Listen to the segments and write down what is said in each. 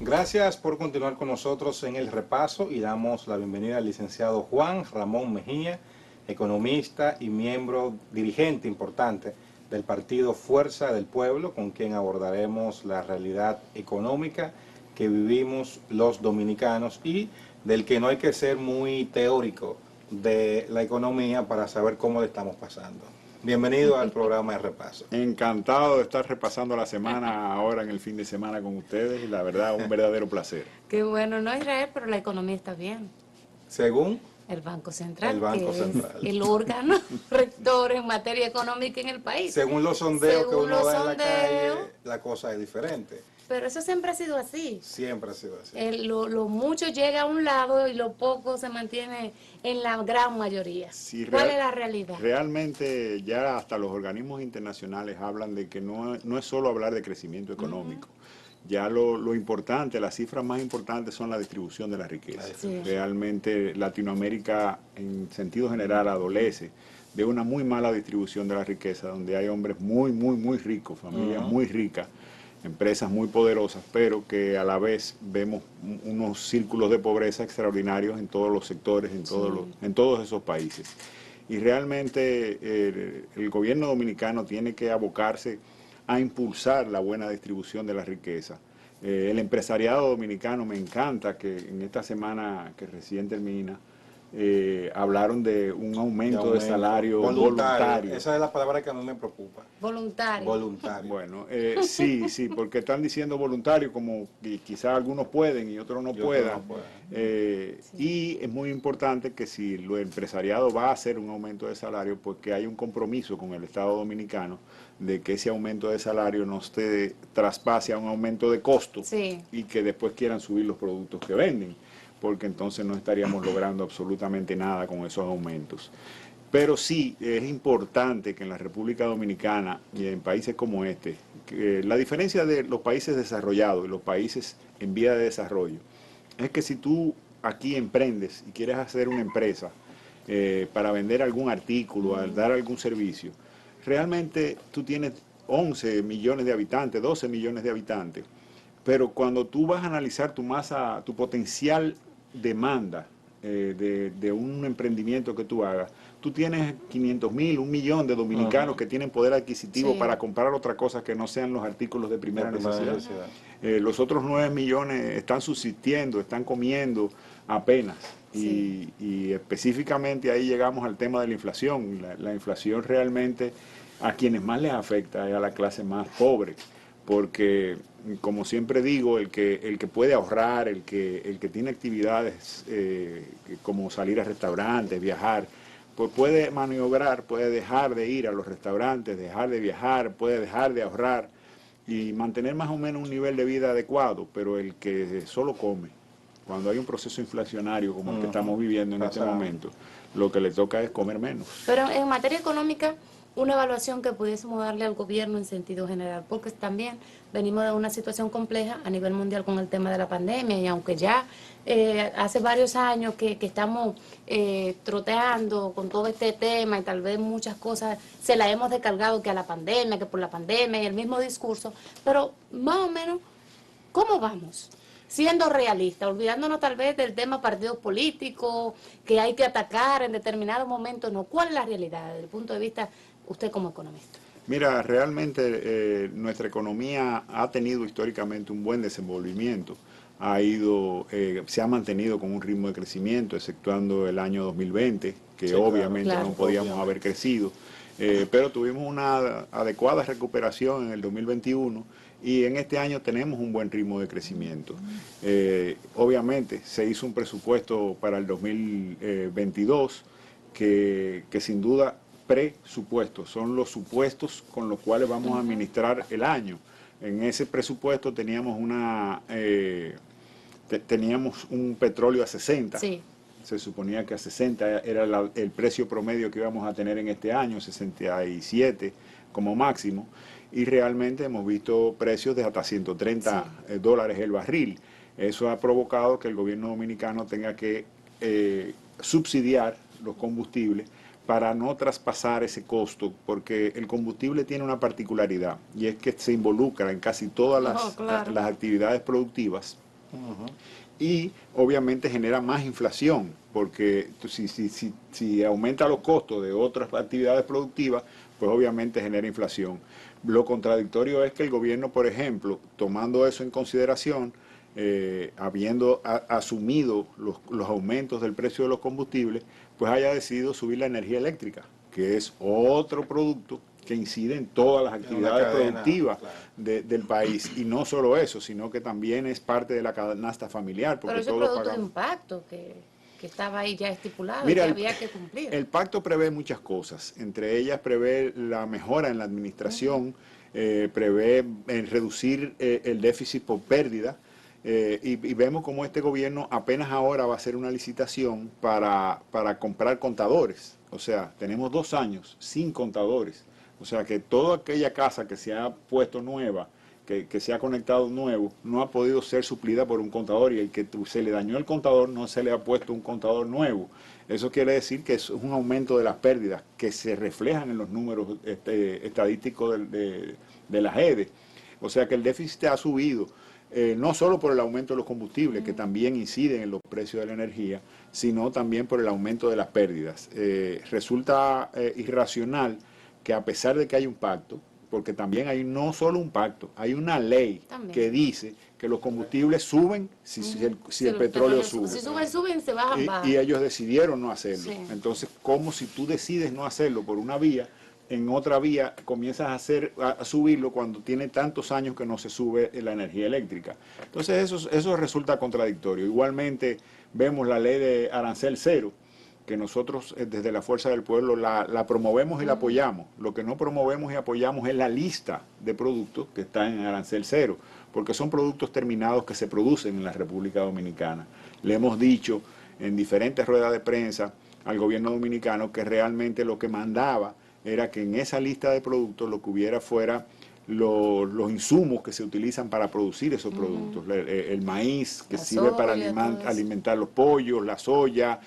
Gracias por continuar con nosotros en el repaso y damos la bienvenida al licenciado Juan Ramón Mejía, economista y miembro dirigente importante del partido Fuerza del Pueblo, con quien abordaremos la realidad económica que vivimos los dominicanos y del que no hay que ser muy teórico de la economía para saber cómo le estamos pasando. Bienvenido al programa de repaso. Encantado de estar repasando la semana ahora en el fin de semana con ustedes y la verdad un verdadero placer. Qué bueno, no Israel, pero la economía está bien. Según El Banco Central, el Banco que Central, es el órgano rector en materia económica en el país. según los sondeos que Según uno los da en la calle, sondeos. la cosa es diferente. Pero eso siempre ha sido así. Siempre ha sido así. Lo mucho llega a un lado y lo poco se mantiene en la gran mayoría. Sí, ¿Cuál es la realidad? Realmente ya hasta los organismos internacionales hablan de que no es solo hablar de crecimiento económico. Ya lo importante, las cifras más importantes son la distribución de la riqueza. Sí. Realmente Latinoamérica en sentido general adolece de una muy mala distribución de la riqueza, donde hay hombres muy ricos, familias muy ricas, empresas muy poderosas, pero que a la vez vemos unos círculos de pobreza extraordinarios en todos los sectores, en todos esos países. Y realmente el gobierno dominicano tiene que abocarse a impulsar la buena distribución de la riqueza. El empresariado dominicano, me encanta que en esta semana que recién termina, hablaron de un aumento de salario voluntario. Esa es la palabra que a mí me preocupa. Voluntario. Voluntario. Bueno, sí, porque están diciendo voluntario como que quizás algunos pueden y otros no puedan. Y es muy importante que si el empresariado va a hacer un aumento de salario, pues que haya un compromiso con el Estado Dominicano de que ese aumento de salario no se traspase a un aumento de costo y que después quieran subir los productos que venden, porque entonces no estaríamos logrando absolutamente nada con esos aumentos. Pero sí es importante que en la República Dominicana y en países como este, que la diferencia de los países desarrollados y los países en vía de desarrollo es que si tú aquí emprendes y quieres hacer una empresa para vender algún artículo, dar algún servicio, realmente tú tienes 11 millones de habitantes, 12 millones de habitantes, pero cuando tú vas a analizar tu masa, tu potencial demanda de un emprendimiento que tú hagas, tú tienes 500.000, 1.000.000 de dominicanos que tienen poder adquisitivo para comprar otra cosa que no sean los artículos de primera necesidad. Los otros 9 millones están subsistiendo, están comiendo apenas. Y específicamente ahí llegamos al tema de la inflación. La inflación realmente a quienes más les afecta es a la clase más pobre, porque como siempre digo, el que puede ahorrar, el que tiene actividades como salir a restaurantes, viajar, pues puede maniobrar, puede dejar de ir a los restaurantes, dejar de viajar, puede dejar de ahorrar y mantener más o menos un nivel de vida adecuado, pero el que solo come, cuando hay un proceso inflacionario como el que estamos viviendo en este momento, lo que le toca es comer menos. Pero en materia económica, una evaluación que pudiésemos darle al gobierno en sentido general, porque también venimos de una situación compleja a nivel mundial con el tema de la pandemia, y aunque ya hace varios años que estamos troteando con todo este tema y tal vez muchas cosas se las hemos descargado que a la pandemia, que por la pandemia y el mismo discurso, pero más o menos, ¿cómo vamos? Siendo realista, olvidándonos tal vez del tema partidos políticos que hay que atacar en determinados momentos, no. ¿Cuál es la realidad desde el punto de vista usted como economista? Mira, realmente nuestra economía ha tenido históricamente un buen desenvolvimiento, se ha mantenido con un ritmo de crecimiento, exceptuando el año 2020, que obviamente no podíamos haber crecido, pero tuvimos una adecuada recuperación en el 2021 y en este año tenemos un buen ritmo de crecimiento. Obviamente se hizo un presupuesto para el 2022 que sin duda presupuestos, son los supuestos con los cuales vamos a administrar el año. En ese presupuesto teníamos teníamos un petróleo a 60. Se suponía que a 60 era el precio promedio que íbamos a tener en este año, 67 como máximo, y realmente hemos visto precios de hasta 130 dólares el barril. Eso ha provocado que el gobierno dominicano tenga que subsidiar los combustibles para no traspasar ese costo, porque el combustible tiene una particularidad, y es que se involucra en casi todas las actividades productivas Y obviamente genera más inflación, porque si aumenta los costos de otras actividades productivas, pues obviamente genera inflación. Lo contradictorio es que el gobierno, por ejemplo, tomando eso en consideración, habiendo asumido los aumentos del precio de los combustibles, pues haya decidido subir la energía eléctrica, que es otro producto que incide en todas las actividades productivas del país. Y no solo eso, sino que también es parte de la canasta familiar. Porque pero ese todos producto pagamos. de un pacto que estaba ahí ya estipulado, Mira, que había que cumplir. El pacto prevé muchas cosas, entre ellas prevé la mejora en la administración, prevé reducir el déficit por pérdida, y vemos como este gobierno apenas ahora va a hacer una licitación para comprar contadores. O sea, tenemos 2 años sin contadores. O sea que toda aquella casa que se ha puesto nueva, que se ha conectado nuevo, no ha podido ser suplida por un contador, y el que se le dañó el contador no se le ha puesto un contador nuevo. Eso quiere decir que es un aumento de las pérdidas que se reflejan en los números estadísticos de la EDE. O sea que el déficit ha subido, no solo por el aumento de los combustibles, que también inciden en los precios de la energía, sino también por el aumento de las pérdidas. Resulta irracional que, a pesar de que hay un pacto, porque también hay no solo un pacto, hay una ley que dice que los combustibles suben si el petróleo sube. Si suben, se bajan, bajan. Y ellos decidieron no hacerlo. Sí. Entonces, como si tú decides no hacerlo por una vía, en otra vía comienzas a subirlo cuando tiene tantos años que no se sube la energía eléctrica? Entonces, eso resulta contradictorio. Igualmente, vemos la ley de arancel cero, que nosotros desde la Fuerza del Pueblo la promovemos y la apoyamos. Lo que no promovemos y apoyamos es la lista de productos que están en arancel cero, porque son productos terminados que se producen en la República Dominicana. Le hemos dicho en diferentes ruedas de prensa al gobierno dominicano que realmente lo que mandaba era que en esa lista de productos lo que hubiera fuera los insumos que se utilizan para producir esos productos. El maíz, que sirve para alimentar los pollos, la soya,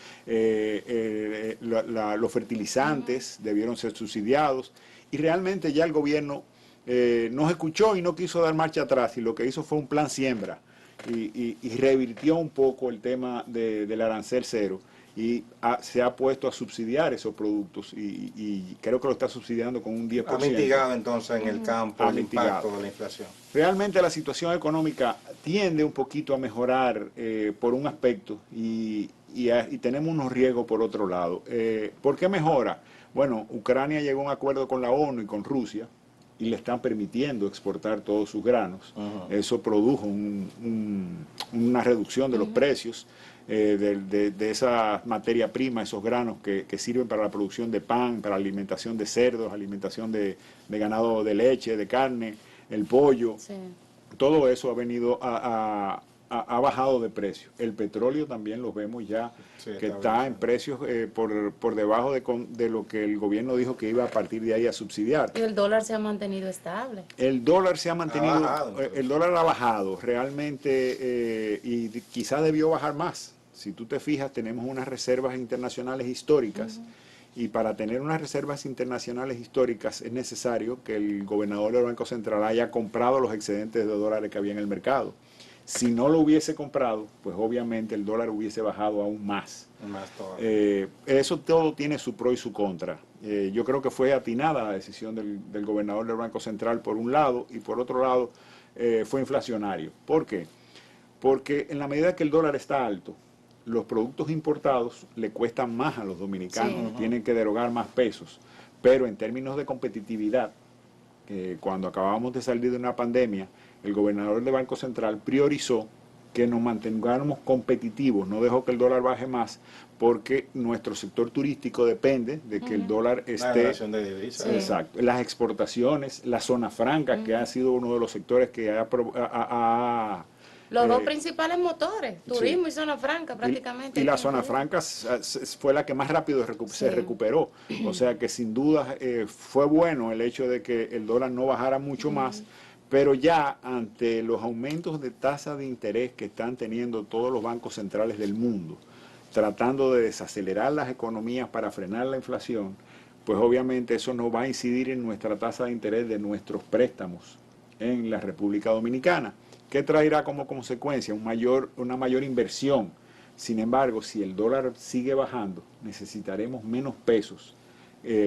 los fertilizantes debieron ser subsidiados, y realmente ya el gobierno nos escuchó y no quiso dar marcha atrás, y lo que hizo fue un plan siembra, y revirtió un poco el tema del arancel cero, y se ha puesto a subsidiar esos productos, y creo que lo está subsidiando con un 10%. Ha mitigado entonces en el campo el impacto de la inflación. Realmente la situación económica tiende un poquito a mejorar por un aspecto, y tenemos unos riesgos por otro lado. ¿Por qué mejora? Bueno, Ucrania llegó a un acuerdo con la ONU y con Rusia, y le están permitiendo exportar todos sus granos. Eso produjo una reducción de los precios de esa materia prima, esos granos que sirven para la producción de pan, para la alimentación de cerdos, alimentación de ganado de leche, de carne, el pollo. Sí. Todo eso ha venido ha bajado de precio. El petróleo también lo vemos ya, que está en precios por debajo de lo que el gobierno dijo que iba a partir de ahí a subsidiar. Y el dólar se ha mantenido estable. El dólar se ha mantenido, el dólar ha bajado realmente, y quizás debió bajar más. Si tú te fijas, tenemos unas reservas internacionales históricas, y para tener unas reservas internacionales históricas es necesario que el gobernador del Banco Central haya comprado los excedentes de dólares que había en el mercado. Si no lo hubiese comprado, pues obviamente el dólar hubiese bajado aún más. Eso todo tiene su pro y su contra. Yo creo que fue atinada la decisión del gobernador del Banco Central por un lado, y por otro lado fue inflacionario. ¿Por qué? Porque en la medida que el dólar está alto, los productos importados le cuestan más a los dominicanos, tienen que derogar más pesos. Pero en términos de competitividad, cuando acabamos de salir de una pandemia, el gobernador del Banco Central priorizó que nos mantengamos competitivos, no dejó que el dólar baje más, porque nuestro sector turístico depende de que el dólar esté... La relación de divisas. Exacto. Las exportaciones, la zona franca, que ha sido uno de los sectores que los dos principales motores, turismo y zona franca prácticamente. Y la zona franca fue la que más rápido se recuperó. O sea que sin duda fue bueno el hecho de que el dólar no bajara mucho más, pero ya ante los aumentos de tasa de interés que están teniendo todos los bancos centrales del mundo, tratando de desacelerar las economías para frenar la inflación, pues obviamente eso nos va a incidir en nuestra tasa de interés de nuestros préstamos en la República Dominicana. ¿Qué traerá como consecuencia? Una mayor inversión. Sin embargo, si el dólar sigue bajando, necesitaremos menos pesos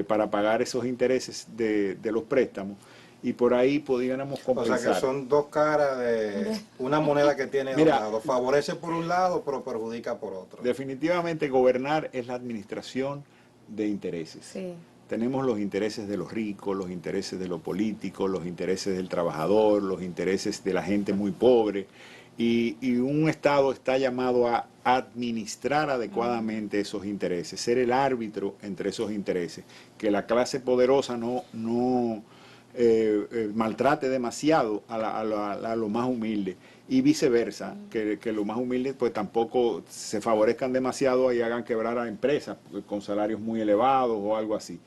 para pagar esos intereses de los préstamos, y por ahí pudiéramos compensar. O sea que son dos caras de una moneda que tiene dos lados. Favorece por un lado, pero perjudica por otro. Definitivamente gobernar es la administración de intereses. Sí. Tenemos los intereses de los ricos, los intereses de los políticos, los intereses del trabajador, los intereses de la gente muy pobre, y un Estado está llamado a administrar adecuadamente esos intereses, ser el árbitro entre esos intereses, que la clase poderosa no maltrate demasiado a lo más humilde, y viceversa, que lo más humilde pues tampoco se favorezcan demasiado y hagan quebrar a empresas con salarios muy elevados o algo así.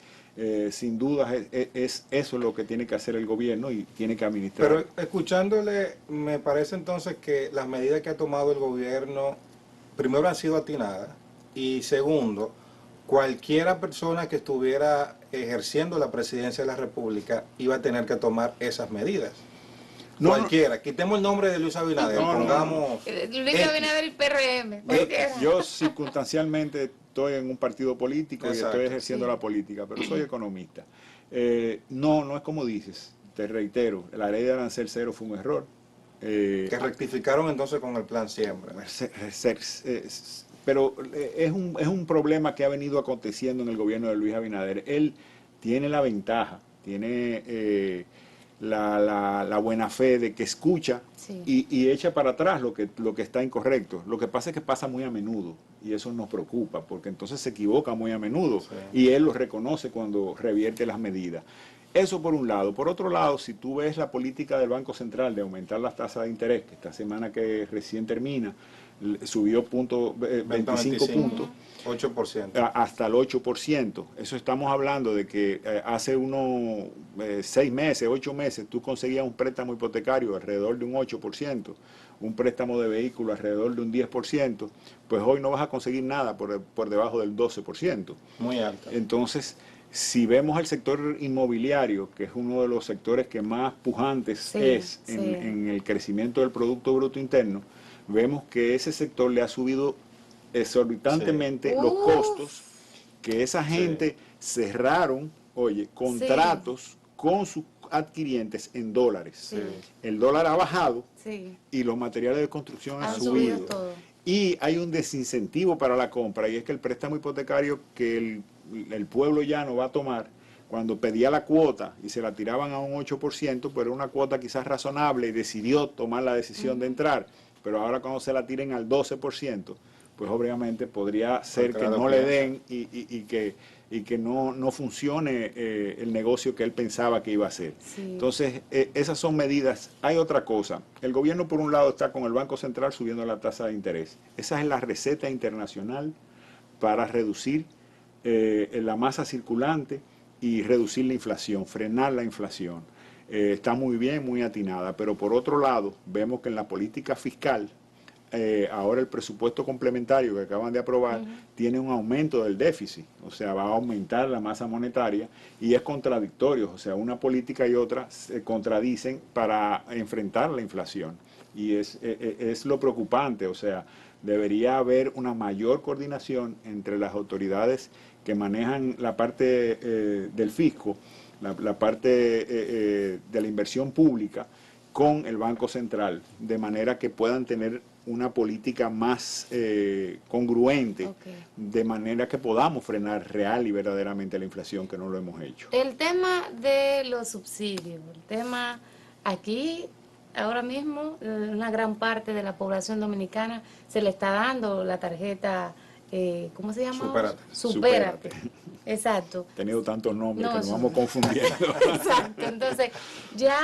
Sin duda es eso lo que tiene que hacer el gobierno y tiene que administrar. Pero escuchándole, me parece entonces que las medidas que ha tomado el gobierno, primero han sido atinadas, y segundo, cualquiera persona que estuviera ejerciendo la presidencia de la República iba a tener que tomar esas medidas. No, cualquiera. Quitemos el nombre de Luis Abinader, pongamos... Luis Abinader y PRM. Yo circunstancialmente estoy en un partido político. Exacto. Y estoy ejerciendo la política, pero soy economista. No es como dices, te reitero, la ley de arancel cero fue un error. Que rectificaron entonces con el plan siembra. Pero es un problema que ha venido aconteciendo en el gobierno de Luis Abinader. Él tiene la ventaja, tiene la buena fe de que escucha, sí, y echa para atrás lo que está incorrecto. Lo que pasa es que pasa muy a menudo, y eso nos preocupa, porque entonces se equivoca muy a menudo, sí, y él lo reconoce cuando revierte las medidas. Eso por un lado. Por otro lado, si tú ves la política del Banco Central de aumentar las tasas de interés, que esta semana que recién termina, subió 25 puntos. 8%. Hasta el 8%. Eso estamos hablando de que hace unos 6 meses, 8 meses, tú conseguías un préstamo hipotecario alrededor de un 8%, un préstamo de vehículo alrededor de un 10%, pues hoy no vas a conseguir nada por debajo del 12%. Muy alto. Entonces, si vemos el sector inmobiliario, que es uno de los sectores que más pujantes en el crecimiento del Producto Bruto Interno, vemos que ese sector le ha subido exorbitantemente los costos, que esa gente cerraron, contratos con sus adquirientes en dólares. El dólar ha bajado y los materiales de construcción han subido. Y hay un desincentivo para la compra, y es que el préstamo hipotecario que el pueblo llano va a tomar, cuando pedía la cuota y se la tiraban a un 8%, pues era una cuota quizás razonable, y decidió tomar la decisión de entrar. Pero ahora cuando se la tiren al 12%, pues obviamente podría ser que no le den y que no funcione el negocio que él pensaba que iba a hacer. Sí. Entonces, esas son medidas. Hay otra cosa. El gobierno, por un lado, está con el Banco Central subiendo la tasa de interés. Esa es la receta internacional para reducir la masa circulante y reducir la inflación, frenar la inflación. Está muy bien, muy atinada, pero por otro lado vemos que en la política fiscal ahora el presupuesto complementario que acaban de aprobar tiene un aumento del déficit, o sea, va a aumentar la masa monetaria, y es contradictorio, o sea, una política y otra se contradicen para enfrentar la inflación, y es lo preocupante. O sea, debería haber una mayor coordinación entre las autoridades que manejan la parte del fisco, la parte de la inversión pública, con el Banco Central, de manera que puedan tener una política más congruente, de manera que podamos frenar real y verdaderamente la inflación, que no lo hemos hecho. El tema de los subsidios, el tema aquí, ahora mismo, una gran parte de la población dominicana se le está dando la tarjeta, ¿cómo se llama? Supérate. Exacto. He tenido tantos nombres que nos vamos confundiendo. Exacto. Entonces, ya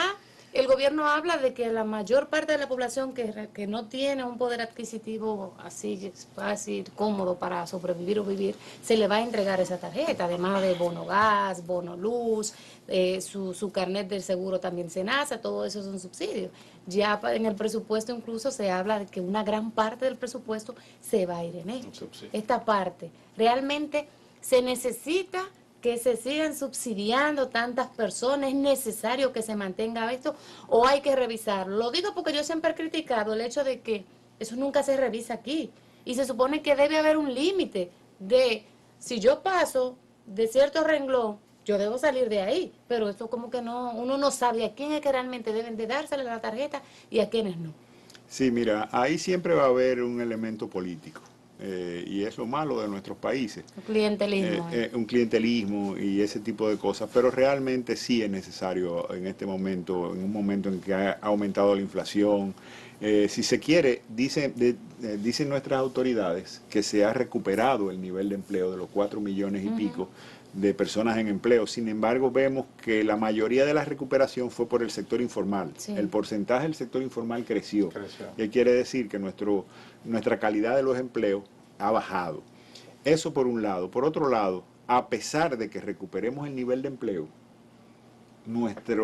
el gobierno habla de que la mayor parte de la población que no tiene un poder adquisitivo así fácil, cómodo para sobrevivir o vivir, se le va a entregar esa tarjeta, además de bono gas, bono luz, su carnet del seguro también SENASA, todo eso son subsidios. Ya en el presupuesto incluso se habla de que una gran parte del presupuesto se va a ir en esto. Esta parte realmente se necesita que se sigan subsidiando tantas personas? ¿Es necesario que se mantenga esto o hay que revisarlo? Lo digo porque yo siempre he criticado el hecho de que eso nunca se revisa aquí. Y se supone que debe haber un límite de, si yo paso de cierto renglón, yo debo salir de ahí. Pero esto como que no, uno no sabe a quién es que realmente deben de dársele la tarjeta y a quiénes no. Sí, mira, ahí siempre va a haber un elemento político. Y es lo malo de nuestros países. Un clientelismo. Un clientelismo y ese tipo de cosas, pero realmente sí es necesario en este momento, en un momento en que ha aumentado la inflación. Si se quiere, dicen nuestras autoridades que se ha recuperado el nivel de empleo de los 4 millones y pico de personas en empleo. Sin embargo, vemos que la mayoría de la recuperación fue por el sector informal. Sí. El porcentaje del sector informal creció. Y quiere decir que nuestra calidad de los empleos ha bajado. Eso por un lado. Por otro lado, a pesar de que recuperemos el nivel de empleo, nuestra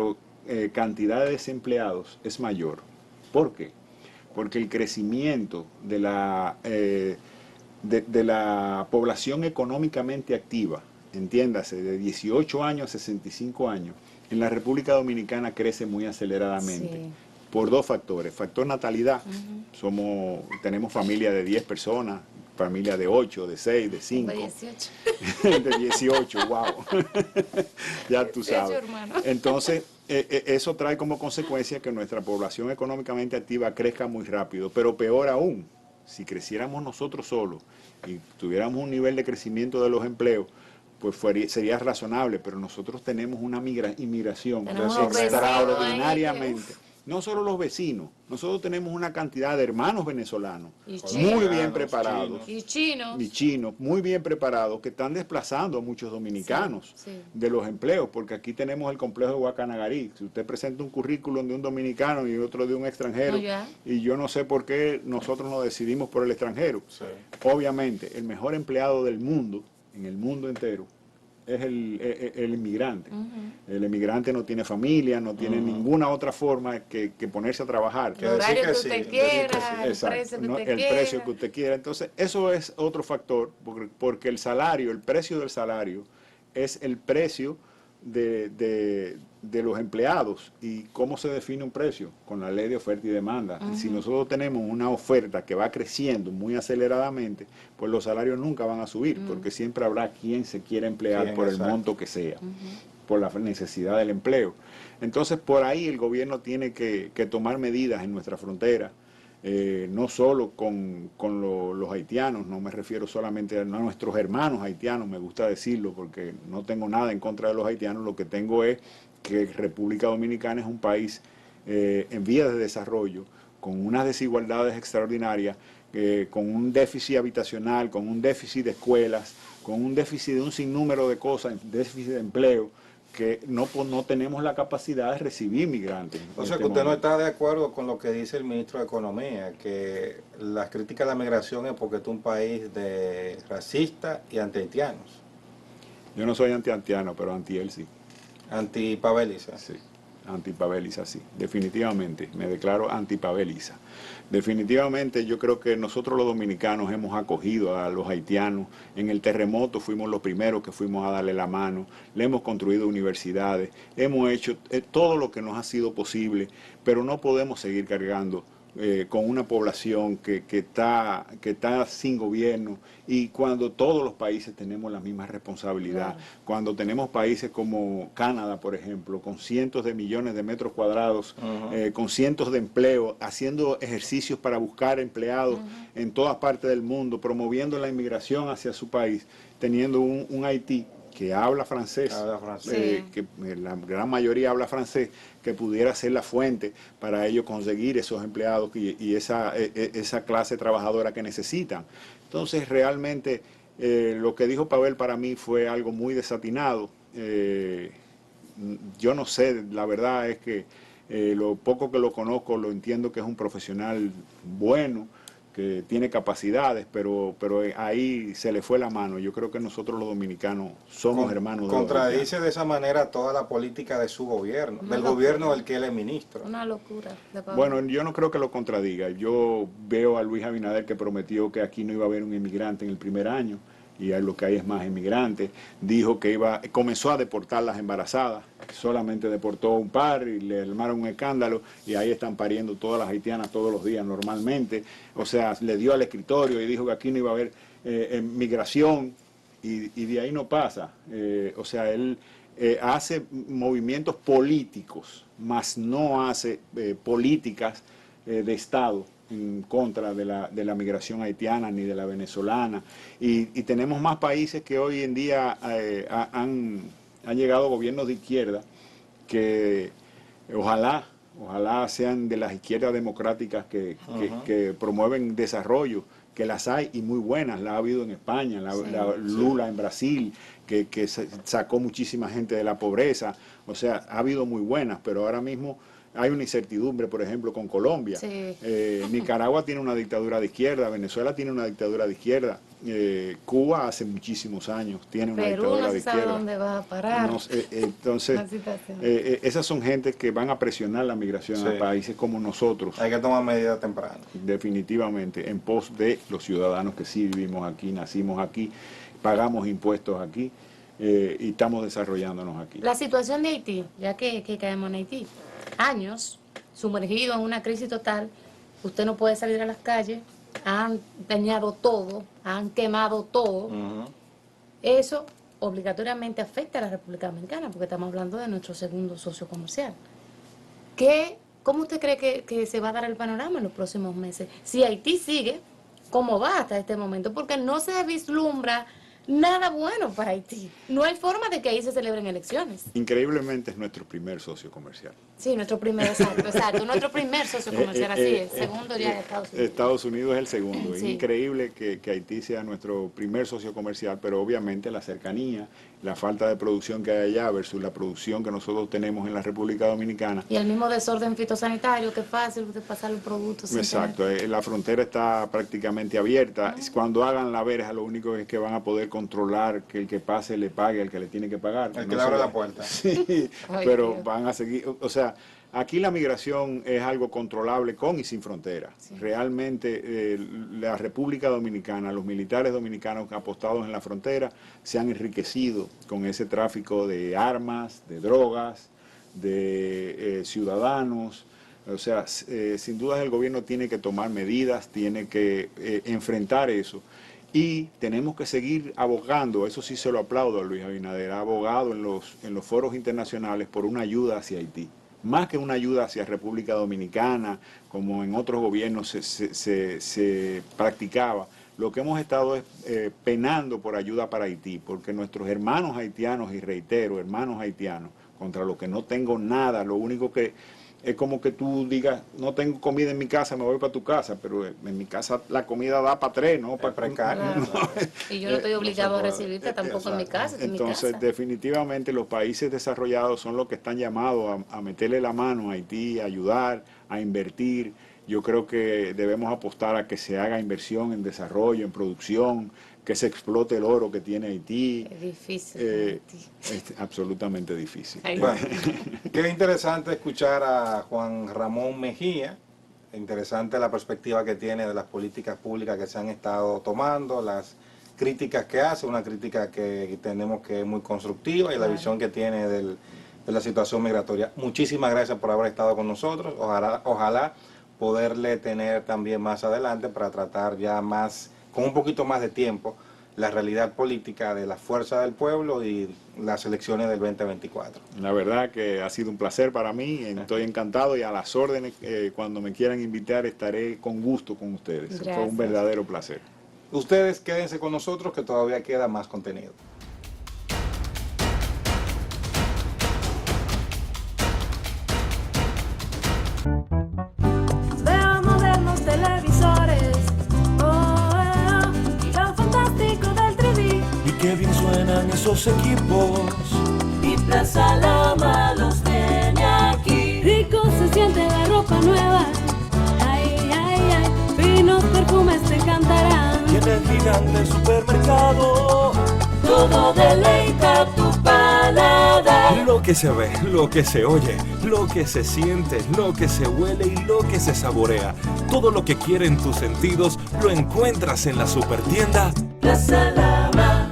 cantidad de desempleados es mayor. ¿Por qué? Porque el crecimiento de la población económicamente activa, entiéndase, de 18 años a 65 años, en la República Dominicana crece muy aceleradamente. Sí. Por dos factores. Factor natalidad. Tenemos familia de 10 personas, familia de 8, de 6, de 5. De 18. De 18, wow. Ya tú sabes. Entonces, eso trae como consecuencia que nuestra población económicamente activa crezca muy rápido. Pero peor aún, si creciéramos nosotros solos y tuviéramos un nivel de crecimiento de los empleos, pues sería razonable, pero nosotros tenemos una inmigración extraordinariamente. No solo los vecinos, nosotros tenemos una cantidad de hermanos venezolanos muy bien preparados y chinos muy bien preparados que están desplazando a muchos dominicanos de los empleos, porque aquí tenemos el complejo de Guacanagarí. Si usted presenta un currículum de un dominicano y otro de un extranjero, y yo no sé por qué nosotros nos decidimos por el extranjero. Obviamente, el mejor empleado del mundo, en el mundo entero, es el inmigrante. El inmigrante no tiene familia, no tiene ninguna otra forma que ponerse a trabajar. El horario que usted quiera, el precio que usted quiera. Entonces, eso es otro factor, porque el salario, el precio del salario, es el precio de los empleados. ¿Y cómo se define un precio? Con la ley de oferta y demanda. Si nosotros tenemos una oferta que va creciendo muy aceleradamente, pues los salarios nunca van a subir, porque siempre habrá quien se quiera emplear por el monto que sea, por la necesidad del empleo. Entonces, por ahí el gobierno tiene que tomar medidas en nuestra frontera, no solo con los haitianos, no me refiero solamente a nuestros hermanos haitianos, me gusta decirlo porque no tengo nada en contra de los haitianos, lo que tengo es que República Dominicana es un país en vías de desarrollo, con unas desigualdades extraordinarias, con un déficit habitacional, con un déficit de escuelas, con un déficit de un sinnúmero de cosas, déficit de empleo, que no tenemos la capacidad de recibir migrantes. O sea que usted no está de acuerdo con lo que dice el ministro de Economía, que las críticas a la migración es porque es un país de racista y anti-haitianos. Yo no soy anti-haitiano, pero anti-él sí. ¿Anti-Paveliza? Sí, anti-Paveliza sí, definitivamente, me declaro anti-Paveliza. Definitivamente yo creo que nosotros los dominicanos hemos acogido a los haitianos. En el terremoto fuimos los primeros que fuimos a darle la mano, le hemos construido universidades, hemos hecho todo lo que nos ha sido posible, pero no podemos seguir cargando con una población que está sin gobierno, y cuando todos los países tenemos la misma responsabilidad, cuando tenemos países como Canadá, por ejemplo, con cientos de millones de metros cuadrados, con cientos de empleos, haciendo ejercicios para buscar empleados en todas partes del mundo, promoviendo la inmigración hacia su país, teniendo un Haití que habla francés, que la gran mayoría habla francés, que pudiera ser la fuente para ellos conseguir esos empleados y esa clase trabajadora que necesitan. Entonces, realmente, lo que dijo Pavel para mí fue algo muy desatinado. Yo no sé, la verdad es que lo poco que lo conozco, lo entiendo que es un profesional bueno, que tiene capacidades, pero ahí se le fue la mano. Yo creo que nosotros los dominicanos somos hermanos. Contradice de esa manera toda la política de su gobierno, del gobierno del que él es ministro. Una locura. Bueno, yo no creo que lo contradiga. Yo veo a Luis Abinader que prometió que aquí no iba a haber un inmigrante en el primer año, y lo que hay es más inmigrantes. Dijo que comenzó a deportar las embarazadas, solamente deportó un par y le armaron un escándalo y ahí están pariendo todas las haitianas todos los días normalmente. O sea, le dio al escritorio y dijo que aquí no iba a haber migración y de ahí no pasa. O sea, él hace movimientos políticos, mas no hace políticas de Estado en contra de la migración haitiana ni de la venezolana. Y tenemos más países que hoy en día han llegado gobiernos de izquierda que ojalá sean de las izquierdas democráticas que promueven desarrollo, que las hay y muy buenas, la ha habido en España, Lula en Brasil, que sacó muchísima gente de la pobreza. O sea, ha habido muy buenas, pero ahora mismo hay una incertidumbre, por ejemplo, con Colombia. Sí. Nicaragua tiene una dictadura de izquierda, Venezuela tiene una dictadura de izquierda, Cuba hace muchísimos años tiene una dictadura de izquierda. Perú no sabe dónde va a parar. Entonces, esas son gentes que van a presionar la migración a países como nosotros. Hay que tomar medidas tempranas. Definitivamente, en pos de los ciudadanos que sí vivimos aquí, nacimos aquí, pagamos impuestos aquí y estamos desarrollándonos aquí. La situación de Haití, ya que caemos en Haití, años sumergido en una crisis total, usted no puede salir a las calles, han dañado todo, han quemado todo. Eso obligatoriamente afecta a la República Dominicana, porque estamos hablando de nuestro segundo socio comercial. ¿Cómo usted cree que se va a dar el panorama en los próximos meses? Si Haití sigue, ¿cómo va hasta este momento? Porque no se vislumbra nada bueno para Haití. No hay forma de que ahí se celebren elecciones. Increíblemente es nuestro primer socio comercial. Sí, nuestro primer, exacto, nuestro primer socio comercial, así es, segundo ya de Estados Unidos. Estados Unidos es el segundo. Sí. Es increíble que Haití sea nuestro primer socio comercial, pero obviamente la cercanía, la falta de producción que hay allá versus la producción que nosotros tenemos en la República Dominicana. Y el mismo desorden fitosanitario, que es fácil usted pasar los productos. Exacto, la frontera está prácticamente abierta. Cuando hagan la verja, lo único es que van a poder controlar que el que pase le pague al que le tiene que pagar. El que le abre la puerta. Sí, Ay, pero Dios. van a seguir, o sea, aquí la migración es algo controlable con y sin frontera. Sí. Realmente la República Dominicana, los militares dominicanos apostados en la frontera se han enriquecido con ese tráfico de armas, de drogas, de ciudadanos. O sea, sin duda el gobierno tiene que tomar medidas, tiene que enfrentar eso. Y tenemos que seguir abogando, eso sí se lo aplaudo a Luis Abinader, ha abogado en los foros internacionales por una ayuda hacia Haití. Más que una ayuda hacia República Dominicana, como en otros gobiernos se practicaba, lo que hemos estado es penando por ayuda para Haití, porque nuestros hermanos haitianos, y reitero, hermanos haitianos, contra los que no tengo nada, lo único que es como que tú digas, no tengo comida en mi casa, me voy para tu casa, pero en mi casa la comida da para tres, ¿no? Para precario. Claro. Y yo no estoy obligado a recibirte tampoco en mi casa. Entonces, definitivamente los países desarrollados son los que están llamados a meterle la mano a Haití, a ayudar, a invertir. Yo creo que debemos apostar a que se haga inversión en desarrollo, en producción, que se explote el oro que tiene Haití. Es difícil. Es absolutamente difícil. Bueno, qué interesante escuchar a Juan Ramón Mejía. Interesante la perspectiva que tiene de las políticas públicas que se han estado tomando, las críticas que hace, una crítica que tenemos que es muy constructiva y la visión que tiene de la situación migratoria. Muchísimas gracias por haber estado con nosotros. Ojalá poderle tener también más adelante para tratar ya más, con un poquito más de tiempo, la realidad política de la fuerza del pueblo y las elecciones del 2024. La verdad que ha sido un placer para mí, estoy encantado y a las órdenes, cuando me quieran invitar estaré con gusto con ustedes. Gracias. Fue un verdadero placer. Ustedes quédense con nosotros que todavía queda más contenido. Veo modernos televisores, y lo fantástico del 3D. Y qué bien suenan esos equipos. Y Plaza Lama los tiene aquí. Rico se siente la ropa nueva. Ay, ay, ay, finos perfumes te encantarán. Y en el gigante supermercado, Todo deleita tu paladar. lo que se ve, lo que se oye, lo que se siente, lo que se huele y lo que se saborea. Todo lo que quieren tus sentidos lo encuentras en la supertienda La Salama.